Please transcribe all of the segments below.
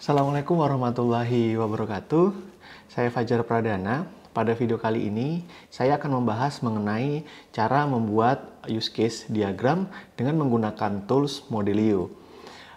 Assalamualaikum warahmatullahi wabarakatuh. Saya Fajar Pradana. Pada video kali ini, saya akan membahas mengenai cara membuat use case diagram dengan menggunakan tools Modelio.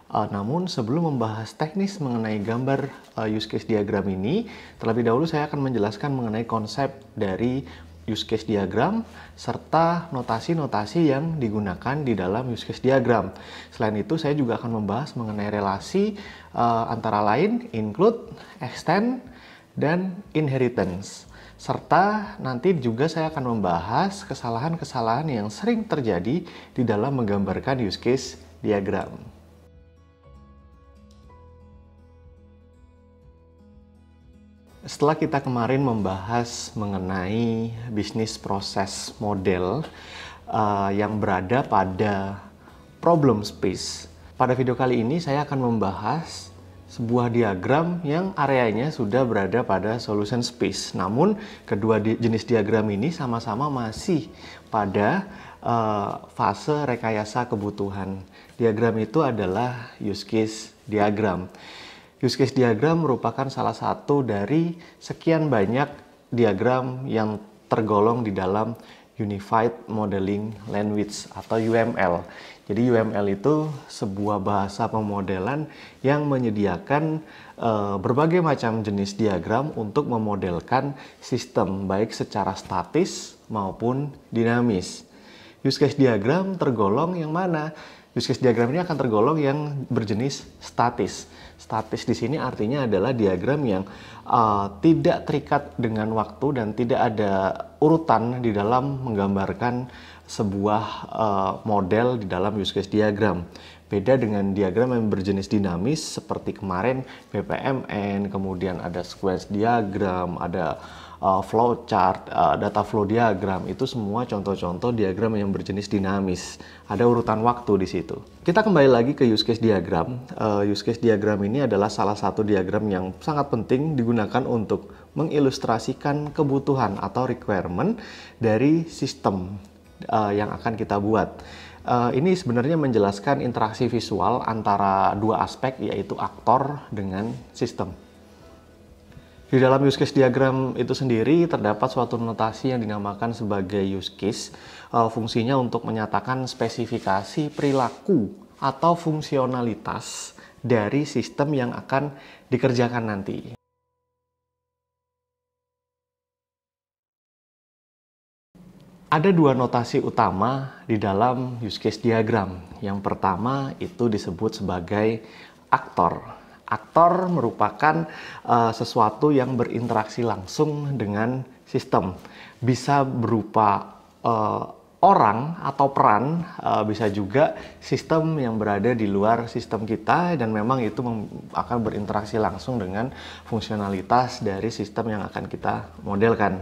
Namun sebelum membahas teknis mengenai gambar use case diagram ini, terlebih dahulu saya akan menjelaskan mengenai konsep dari use case diagram serta notasi-notasi yang digunakan di dalam use case diagram. Selain itu, saya juga akan membahas mengenai relasi antara lain include, extend, dan inheritance. Serta nanti juga saya akan membahas kesalahan-kesalahan yang sering terjadi di dalam menggambarkan use case diagram. Setelah kita kemarin membahas mengenai bisnis proses model yang berada pada problem space, pada video kali ini saya akan membahas sebuah diagram yang areanya sudah berada pada solution space. Namun kedua jenis diagram ini sama-sama masih pada fase rekayasa kebutuhan. Diagram itu adalah use case diagram. Use case diagram merupakan salah satu dari sekian banyak diagram yang tergolong di dalam Unified Modeling Language atau UML. Jadi UML itu sebuah bahasa pemodelan yang menyediakan berbagai macam jenis diagram untuk memodelkan sistem baik secara statis maupun dinamis. Use case diagram tergolong yang mana? Use case diagram ini akan tergolong yang berjenis statis. Statis di sini artinya adalah diagram yang tidak terikat dengan waktu dan tidak ada urutan di dalam menggambarkan sebuah model di dalam use case diagram. Beda dengan diagram yang berjenis dinamis seperti kemarin BPMN, kemudian ada sequence diagram, ada flow chart, data flow diagram, itu semua contoh-contoh diagram yang berjenis dinamis. Ada urutan waktu di situ. Kita kembali lagi ke use case diagram. Use case diagram ini adalah salah satu diagram yang sangat penting digunakan untuk mengilustrasikan kebutuhan atau requirement dari sistem yang akan kita buat. Ini sebenarnya menjelaskan interaksi visual antara dua aspek, yaitu aktor dengan sistem. Di dalam use case diagram itu sendiri terdapat suatu notasi yang dinamakan sebagai use case. Fungsinya untuk menyatakan spesifikasi perilaku atau fungsionalitas dari sistem yang akan dikerjakan nanti. Ada dua notasi utama di dalam use case diagram. Yang pertama itu disebut sebagai aktor. Aktor merupakan sesuatu yang berinteraksi langsung dengan sistem. Bisa berupa orang atau peran, bisa juga sistem yang berada di luar sistem kita, dan memang itu akan berinteraksi langsung dengan fungsionalitas dari sistem yang akan kita modelkan.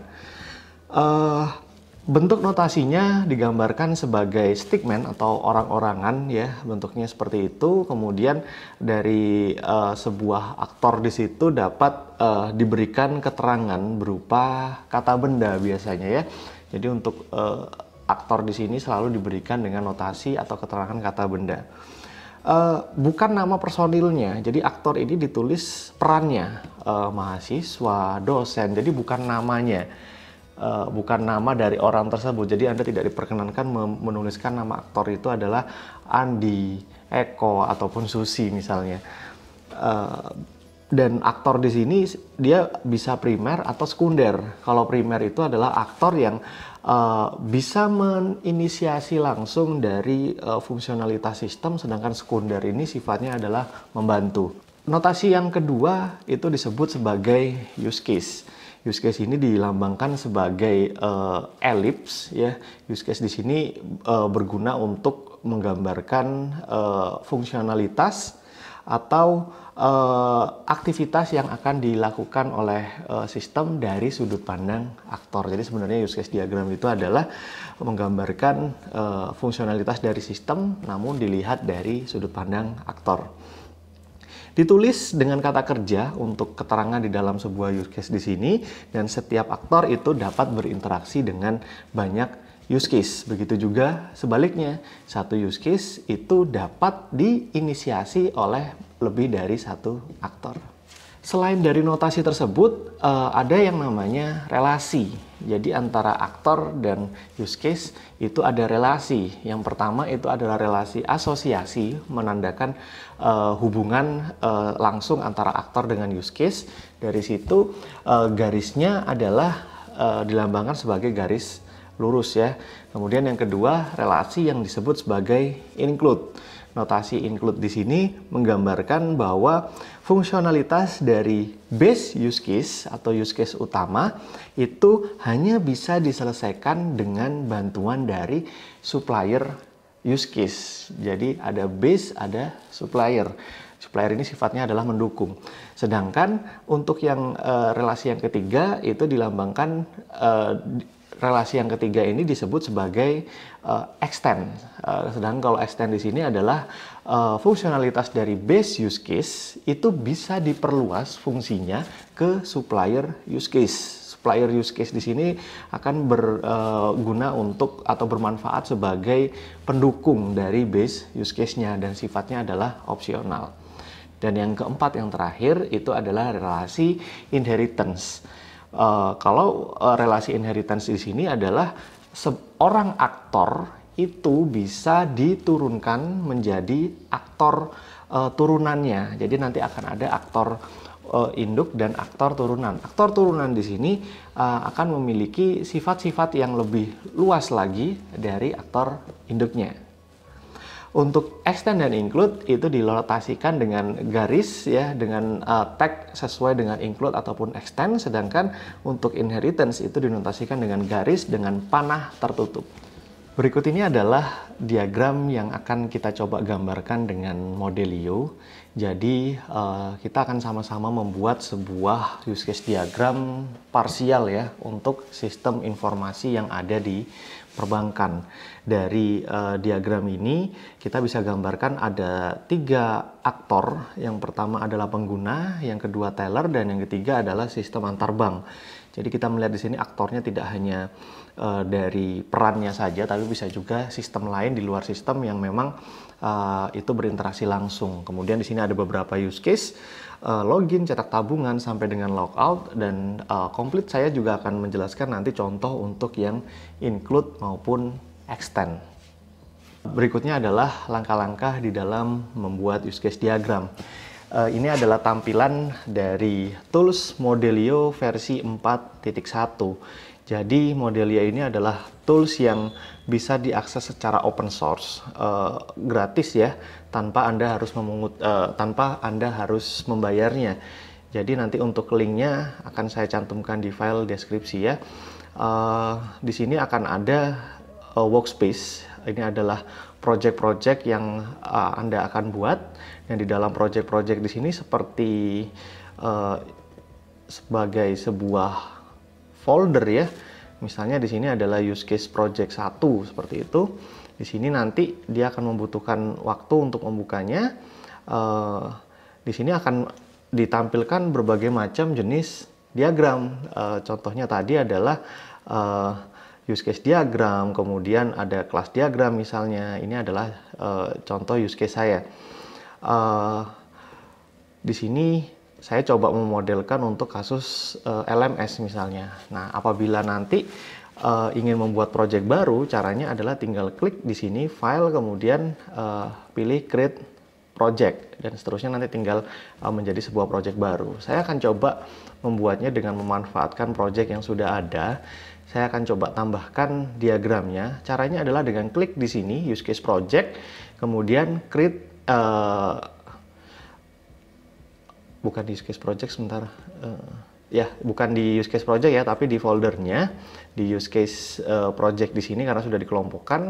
Bentuk notasinya digambarkan sebagai stickman atau orang-orangan, ya, bentuknya seperti itu. Kemudian dari sebuah aktor di situ dapat diberikan keterangan berupa kata benda biasanya, ya. Jadi untuk aktor di sini selalu diberikan dengan notasi atau keterangan kata benda. Bukan nama personilnya, jadi aktor ini ditulis perannya, mahasiswa, dosen, jadi bukan namanya. Bukan nama dari orang tersebut, jadi Anda tidak diperkenankan menuliskan nama aktor itu adalah Andi, Eko, ataupun Susi misalnya. Dan aktor di sini dia bisa primer atau sekunder. Kalau primer itu adalah aktor yang bisa menginisiasi langsung dari fungsionalitas sistem, sedangkan sekunder ini sifatnya adalah membantu. Notasi yang kedua itu disebut sebagai use case. Use case ini dilambangkan sebagai elips, ya. Use case di sini berguna untuk menggambarkan fungsionalitas atau aktivitas yang akan dilakukan oleh sistem dari sudut pandang aktor. Jadi sebenarnya use case diagram itu adalah menggambarkan fungsionalitas dari sistem, namun dilihat dari sudut pandang aktor. Ditulis dengan kata kerja untuk keterangan di dalam sebuah use case di sini, dan setiap aktor itu dapat berinteraksi dengan banyak use case. Begitu juga sebaliknya, satu use case itu dapat diinisiasi oleh lebih dari satu aktor. Selain dari notasi tersebut, ada yang namanya relasi. Jadi antara aktor dan use case itu ada relasi. Yang pertama itu adalah relasi asosiasi, menandakan hubungan langsung antara aktor dengan use case. Dari situ garisnya adalah dilambangkan sebagai garis lurus ya. Kemudian yang kedua, relasi yang disebut sebagai include. Notasi include di sini menggambarkan bahwa fungsionalitas dari base use case atau use case utama itu hanya bisa diselesaikan dengan bantuan dari supplier use case. Jadi ada base, ada supplier. Supplier ini sifatnya adalah mendukung. Sedangkan untuk yang relasi yang ketiga itu dilambangkan relasi yang ketiga ini disebut sebagai extend. Sedangkan kalau extend di sini adalah fungsionalitas dari base use case itu bisa diperluas fungsinya ke supplier use case. Supplier use case di sini akan berguna untuk atau bermanfaat sebagai pendukung dari base use case-nya dan sifatnya adalah opsional. Dan yang keempat, yang terakhir itu adalah relasi inheritance. Kalau relasi inheritance di sini adalah seorang aktor itu bisa diturunkan menjadi aktor turunannya. Jadi nanti akan ada aktor induk dan aktor turunan. Aktor turunan di sini akan memiliki sifat-sifat yang lebih luas lagi dari aktor induknya. Untuk extend dan include itu dilotasikan dengan garis ya, dengan tag sesuai dengan include ataupun extend, sedangkan untuk inheritance itu dinotasikan dengan garis dengan panah tertutup. Berikut ini adalah diagram yang akan kita coba gambarkan dengan Modelio. Jadi kita akan sama-sama membuat sebuah use case diagram parsial ya untuk sistem informasi yang ada di perbankan. Dari diagram ini kita bisa gambarkan ada 3 aktor. Yang pertama adalah pengguna, yang kedua teller, dan yang ketiga adalah sistem antar bank. Jadi kita melihat di sini aktornya tidak hanya dari perannya saja, tapi bisa juga sistem lain di luar sistem yang memang itu berinteraksi langsung. Kemudian di sini ada beberapa use case, login, cetak tabungan, sampai dengan logout, dan komplit saya juga akan menjelaskan nanti contoh untuk yang include maupun extend. Berikutnya adalah langkah-langkah di dalam membuat use case diagram. Ini adalah tampilan dari tools Modelio versi 4.1. Jadi Modelio ini adalah tools yang bisa diakses secara open source, gratis ya, tanpa Anda harus membayarnya. Jadi nanti untuk linknya akan saya cantumkan di file deskripsi ya. Di sini akan ada workspace. Ini adalah project-project yang Anda akan buat. Dan di dalam project-project di sini seperti sebagai sebuah folder ya. Misalnya di sini adalah use case project 1 seperti itu. Di sini nanti dia akan membutuhkan waktu untuk membukanya. Di sini akan ditampilkan berbagai macam jenis diagram. Contohnya tadi adalah use case diagram, kemudian ada kelas diagram misalnya. Ini adalah contoh use case saya. Di sini saya coba memodelkan untuk kasus LMS misalnya. Nah, apabila nanti ingin membuat project baru, caranya adalah tinggal klik di sini file, kemudian pilih create project, dan seterusnya nanti tinggal menjadi sebuah project baru. Saya akan coba membuatnya dengan memanfaatkan project yang sudah ada. Saya akan coba tambahkan diagramnya. Caranya adalah dengan klik di sini use case project, kemudian create bukan di use case project sebentar, ya bukan di use case project ya, tapi di foldernya di use case project di sini karena sudah dikelompokkan.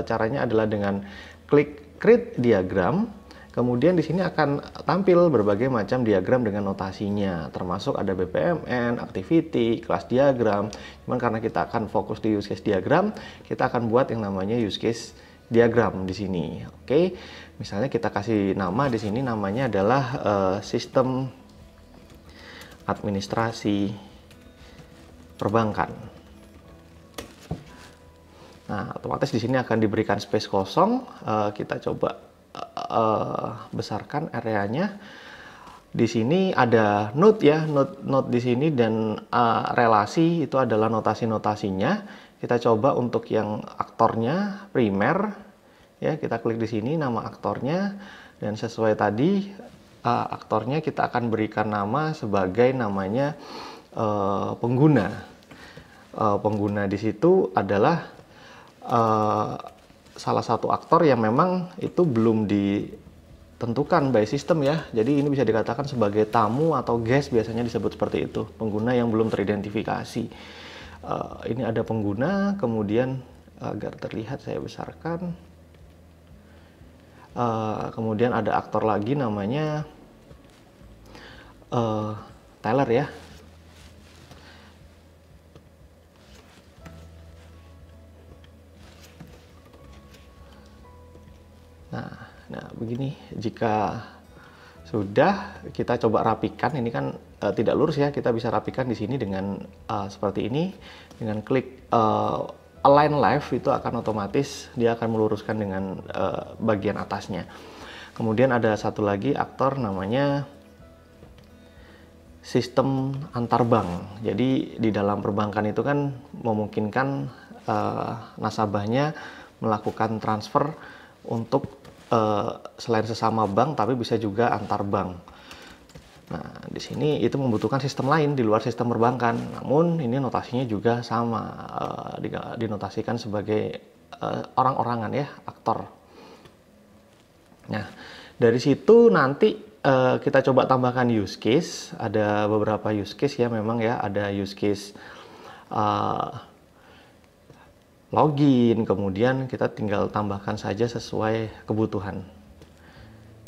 Caranya adalah dengan klik create diagram, kemudian di sini akan tampil berbagai macam diagram dengan notasinya, termasuk ada BPMN, activity, kelas diagram. Cuman karena kita akan fokus di use case diagram, kita akan buat yang namanya use case diagram di sini. Oke, misalnya kita kasih nama di sini, namanya adalah sistem administrasi perbankan. Nah, otomatis di sini akan diberikan space kosong. Kita coba besarkan areanya. Di sini ada node ya, node di sini, dan relasi itu adalah notasi-notasinya. Kita coba untuk yang aktornya primer ya, kita klik di sini nama aktornya, dan sesuai tadi aktornya kita akan berikan nama sebagai namanya pengguna. Pengguna di situ adalah salah satu aktor yang memang itu belum ditentukan by system ya. Jadi ini bisa dikatakan sebagai tamu atau guest, biasanya disebut seperti itu. Pengguna yang belum teridentifikasi. Ini ada pengguna, kemudian agar terlihat saya besarkan. Kemudian ada aktor lagi namanya teller ya. Nah, begini, jika sudah kita coba rapikan, ini kan tidak lurus ya, kita bisa rapikan di sini dengan seperti ini, dengan klik align left, itu akan otomatis dia akan meluruskan dengan bagian atasnya. Kemudian ada satu lagi aktor namanya sistem antar bank. Jadi di dalam perbankan itu kan memungkinkan nasabahnya melakukan transfer untuk selain sesama bank, tapi bisa juga antar bank. Nah, di sini itu membutuhkan sistem lain di luar sistem perbankan. Namun ini notasinya juga sama, dinotasikan sebagai orang-orangan ya, aktor. Nah, dari situ nanti kita coba tambahkan use case. Ada beberapa use case ya, memang ya, ada use case login, kemudian kita tinggal tambahkan saja sesuai kebutuhan.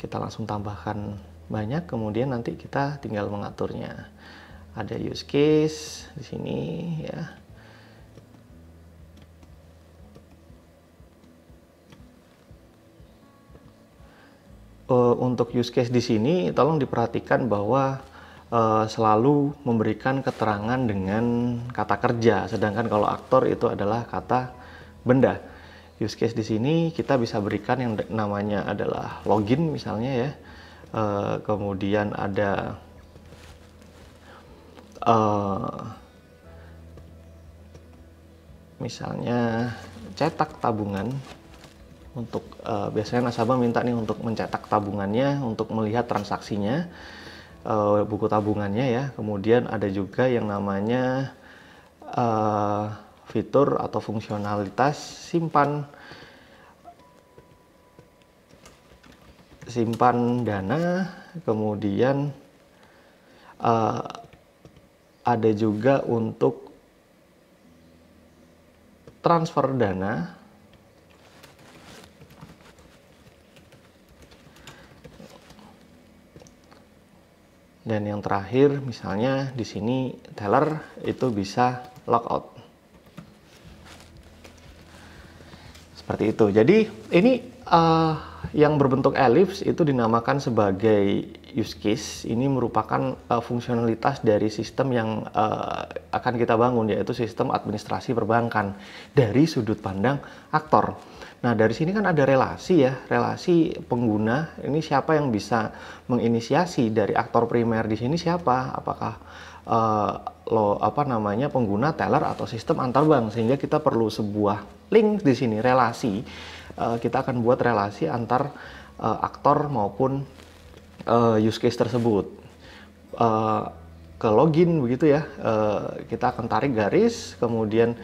Kita langsung tambahkan banyak, kemudian nanti kita tinggal mengaturnya. Ada use case di sini ya. Untuk use case di sini tolong diperhatikan bahwa selalu memberikan keterangan dengan kata kerja, sedangkan kalau aktor itu adalah kata benda. Use case di sini kita bisa berikan yang namanya adalah login misalnya ya, kemudian ada misalnya cetak tabungan. Untuk biasanya nasabah minta nih untuk mencetak tabungannya, untuk melihat transaksinya, buku tabungannya ya. Kemudian ada juga yang namanya fitur atau fungsionalitas simpan dana. Kemudian ada juga untuk transfer dana. Dan yang terakhir, misalnya di sini teller itu bisa logout. Seperti itu. Jadi ini yang berbentuk ellipse itu dinamakan sebagai use case. Ini merupakan fungsionalitas dari sistem yang akan kita bangun, yaitu sistem administrasi perbankan dari sudut pandang aktor. Nah, dari sini kan ada relasi ya, relasi pengguna. Ini siapa yang bisa menginisiasi dari aktor primer di sini siapa? Apakah pengguna, teller, atau sistem antar bank? Sehingga kita perlu sebuah link di sini, relasi. Kita akan buat relasi antar aktor maupun use case tersebut. Ke login begitu ya, kita akan tarik garis, kemudian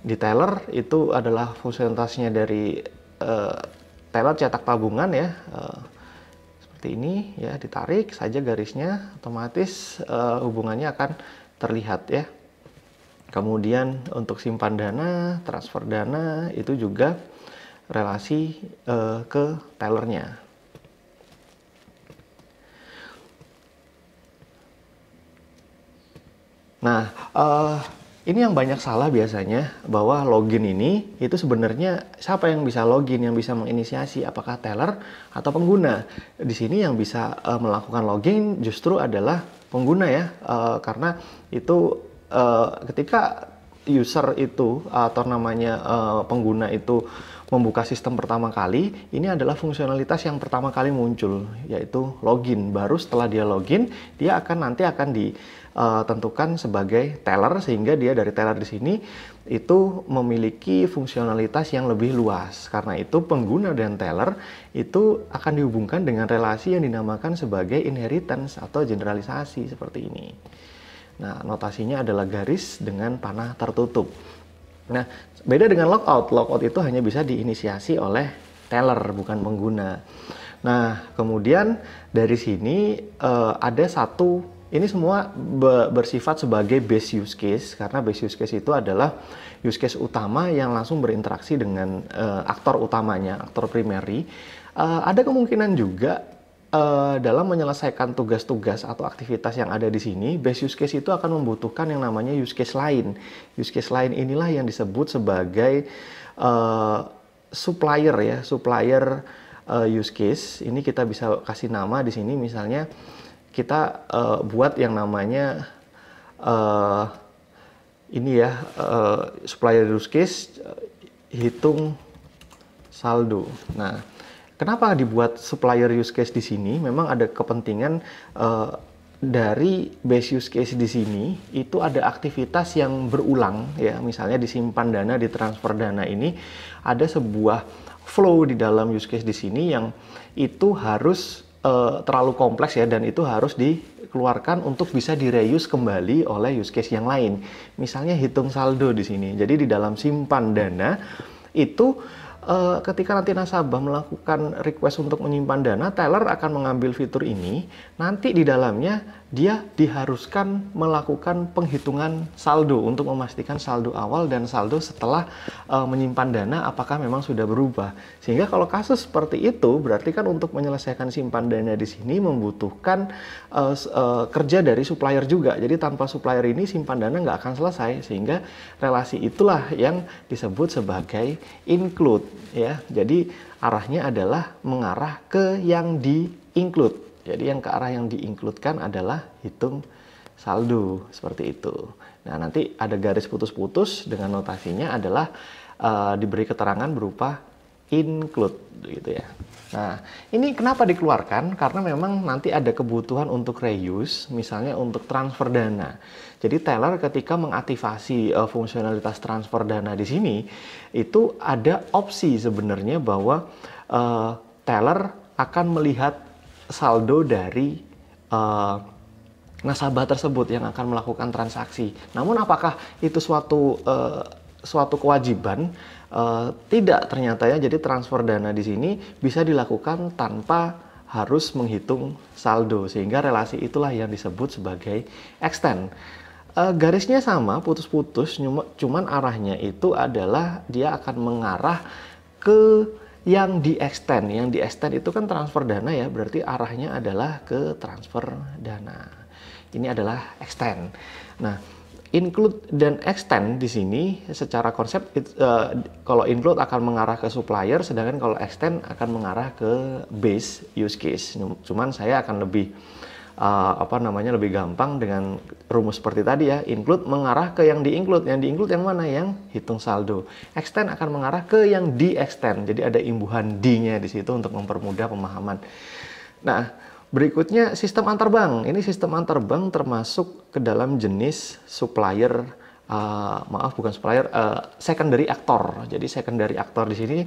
di teller itu adalah fungsionalitasnya dari teller cetak tabungan ya, seperti ini ya, ditarik saja garisnya, otomatis hubungannya akan terlihat ya. Kemudian untuk simpan dana, transfer dana itu juga relasi ke tellernya. Nah, ini yang banyak salah biasanya, bahwa login ini itu sebenarnya siapa yang bisa login, yang bisa menginisiasi, apakah teller atau pengguna. Di sini yang bisa melakukan login justru adalah pengguna ya, karena itu ketika user itu atau namanya pengguna itu membuka sistem pertama kali, ini adalah fungsionalitas yang pertama kali muncul, yaitu login. Baru setelah dia login, dia nanti akan ditentukan sebagai teller, sehingga dia dari teller di sini itu memiliki fungsionalitas yang lebih luas. Karena itu pengguna dan teller itu akan dihubungkan dengan relasi yang dinamakan sebagai inheritance atau generalisasi seperti ini. Nah, notasinya adalah garis dengan panah tertutup. Nah, beda dengan logout. Logout itu hanya bisa diinisiasi oleh teller, bukan pengguna. Nah, kemudian dari sini ada satu, ini semua bersifat sebagai base use case, karena base use case itu adalah use case utama yang langsung berinteraksi dengan aktor utamanya, aktor primary. Ada kemungkinan juga dalam menyelesaikan tugas-tugas atau aktivitas yang ada di sini, base use case itu akan membutuhkan yang namanya use case lain. Use case lain inilah yang disebut sebagai supplier ya, supplier use case. Ini kita bisa kasih nama di sini, misalnya kita buat yang namanya ini ya, supplier use case hitung saldo. Nah, kenapa dibuat supplier use case di sini? Memang ada kepentingan dari base use case di sini itu ada aktivitas yang berulang ya. Misalnya disimpan dana, ditransfer dana, ini ada sebuah flow di dalam use case di sini yang itu harus terlalu kompleks ya, dan itu harus dikeluarkan untuk bisa direuse kembali oleh use case yang lain. Misalnya hitung saldo di sini. Jadi di dalam simpan dana itu ketika nanti nasabah melakukan request untuk menyimpan dana, teller akan mengambil fitur ini. Nanti di dalamnya dia diharuskan melakukan penghitungan saldo untuk memastikan saldo awal dan saldo setelah menyimpan dana apakah memang sudah berubah. Sehingga kalau kasus seperti itu, berarti kan untuk menyelesaikan simpan dana di sini membutuhkan kerja dari supplier juga. Jadi tanpa supplier ini simpan dana nggak akan selesai. Sehingga relasi itulah yang disebut sebagai include. Ya, jadi arahnya adalah mengarah ke yang di-include. Jadi yang ke arah yang di-include-kan adalah hitung saldo, seperti itu. Nah, nanti ada garis putus-putus dengan notasinya adalah diberi keterangan berupa include, gitu ya. Nah, ini kenapa dikeluarkan? Karena memang nanti ada kebutuhan untuk reuse, misalnya untuk transfer dana. Jadi teller ketika mengaktifasi fungsionalitas transfer dana di sini, itu ada opsi sebenarnya bahwa teller akan melihat saldo dari nasabah tersebut yang akan melakukan transaksi. Namun apakah itu suatu kewajiban? Tidak ternyata ya. Jadi transfer dana di sini bisa dilakukan tanpa harus menghitung saldo, sehingga relasi itulah yang disebut sebagai extend. Garisnya sama, putus-putus, cuman arahnya itu adalah dia akan mengarah ke yang di-extend. Yang di-extend itu kan transfer dana ya, berarti arahnya adalah ke transfer dana. Ini adalah extend. Nah, include dan extend di sini secara konsep kalau include akan mengarah ke supplier, sedangkan kalau extend akan mengarah ke base use case. Cuman saya akan lebih lebih gampang dengan rumus seperti tadi ya. Include mengarah ke yang di-include. Yang di-include yang mana? Yang hitung saldo. Extend akan mengarah ke yang di-extend. Jadi ada imbuhan D-nya di situ untuk mempermudah pemahaman. Nah, berikutnya sistem antar bank. Ini sistem antar bank termasuk ke dalam jenis supplier, bukan supplier, secondary actor. Jadi secondary actor di sini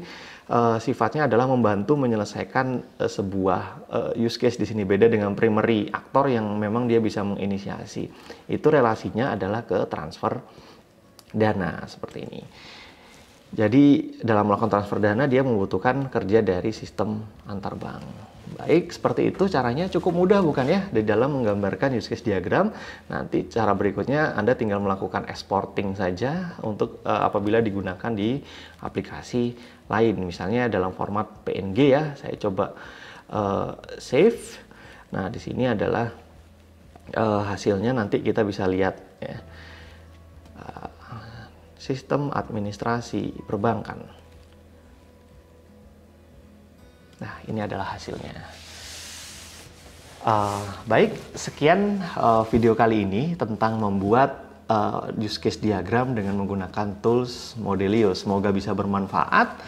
sifatnya adalah membantu menyelesaikan sebuah use case di sini. Beda dengan primary actor yang memang dia bisa menginisiasi. Itu relasinya adalah ke transfer dana seperti ini. Jadi dalam melakukan transfer dana dia membutuhkan kerja dari sistem antar bank. Baik, seperti itu caranya. Cukup mudah bukan ya di dalam menggambarkan use case diagram. Nanti cara berikutnya Anda tinggal melakukan exporting saja untuk apabila digunakan di aplikasi lain, misalnya dalam format PNG ya. Saya coba save. Nah, di sini adalah hasilnya, nanti kita bisa lihat ya. Sistem administrasi perbankan. Nah, ini adalah hasilnya. Baik, sekian video kali ini tentang membuat use case diagram dengan menggunakan tools Modelio. Semoga bisa bermanfaat.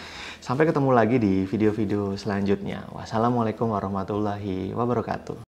Sampai ketemu lagi di video-video selanjutnya. Wassalamualaikum warahmatullahi wabarakatuh.